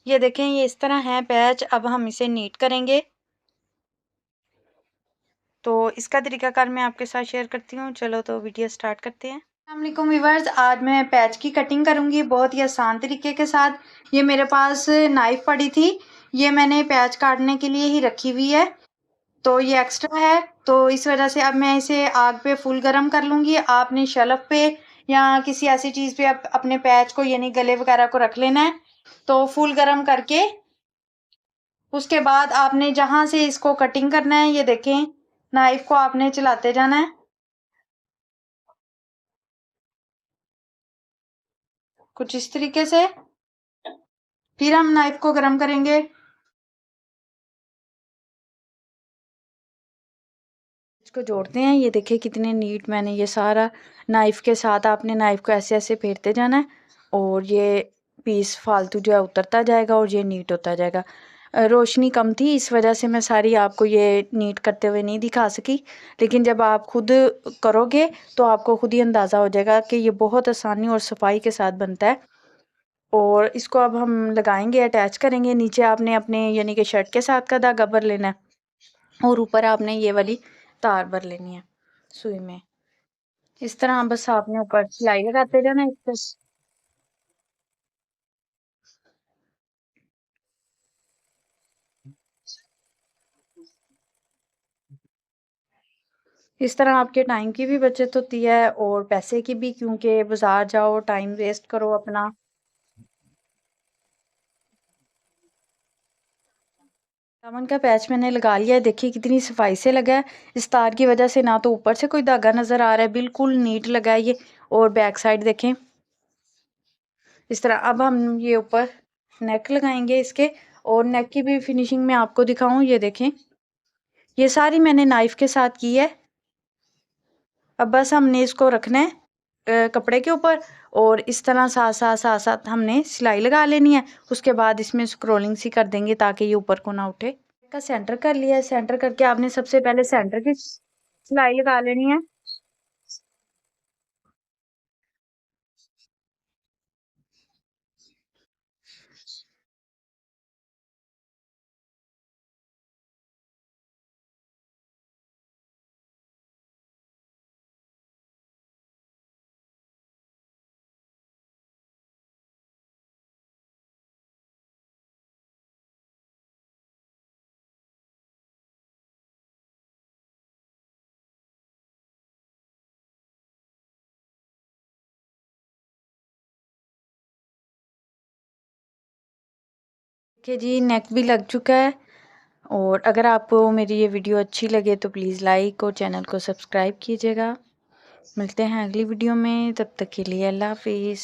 ये देखें, ये इस तरह है पैच। अब हम इसे नीट करेंगे। तो इसका तरीकाकार मैं आपके साथ शेयर करती हूँ। चलो तो वीडियो स्टार्ट करते हैं। अस्सलाम वालेकुम व्यूअर्स, आज मैं पैच की कटिंग करूँगी बहुत ही आसान तरीके के साथ। ये मेरे पास नाइफ पड़ी थी, ये मैंने पैच काटने के लिए ही रखी हुई है, तो ये एक्स्ट्रा है। तो इस वजह से अब मैं इसे आग पे फुल गरम कर लूँगी। आपने शेल्फ पे या किसी ऐसी चीज़ पे अपने पैच को यानी गले वगैरह को रख लेना है। तो फुल गरम करके उसके बाद आपने जहाँ से इसको कटिंग करना है, ये देखें, नाइफ को आपने चलाते जाना है कुछ इस तरीके से। फिर हम नाइफ को गरम करेंगे। इसको जोड़ते हैं। ये देखिए कितने नीट मैंने ये सारा नाइफ के साथ, आपने नाइफ को ऐसे ऐसे फेरते जाना है और ये पीस फालतू जो है उतरता जाएगा और ये नीट होता जाएगा। रोशनी कम थी, इस वजह से मैं सारी आपको ये नीट करते हुए नहीं दिखा सकी, लेकिन जब आप खुद करोगे तो आपको खुद ही अंदाज़ा हो जाएगा कि ये बहुत आसानी और सफाई के साथ बनता है। और इसको अब हम लगाएंगे, अटैच करेंगे। नीचे आपने अपने यानी कि शर्ट के साथ का धागा भर लेना है और ऊपर आपने ये वाली तार भर लेनी है सुई में। इस तरह बस आपने ऊपर सिलाई लगाते जाना इस तरह आपके टाइम की भी बचत होती है और पैसे की भी, क्योंकि बाजार जाओ टाइम वेस्ट करो अपना। दामन का पैच मैंने लगा लिया है, देखिए कितनी सफाई से लगा है। इस तार की वजह से ना तो ऊपर से कोई धागा नजर आ रहा है, बिल्कुल नीट लगा है ये। और बैक साइड देखें इस तरह। अब हम ये ऊपर नेक लगाएंगे इसके, और नेक की भी फिनिशिंग में आपको दिखाऊं। ये देखें, ये सारी मैंने नाइफ के साथ की है। अब बस हमने इसको रखना है कपड़े के ऊपर, और इस तरह साथ साथ साथ साथ हमने सिलाई लगा लेनी है। उसके बाद इसमें स्क्रोलिंग सी कर देंगे ताकि ये ऊपर को ना उठे। का सेंटर कर लिया है। सेंटर करके आपने सबसे पहले सेंटर की सिलाई लगा लेनी है। देखिए जी, नेक भी लग चुका है। और अगर आपको मेरी ये वीडियो अच्छी लगे तो प्लीज़ लाइक और चैनल को सब्सक्राइब कीजिएगा। मिलते हैं अगली वीडियो में, तब तक के लिए अल्लाह हाफिज़।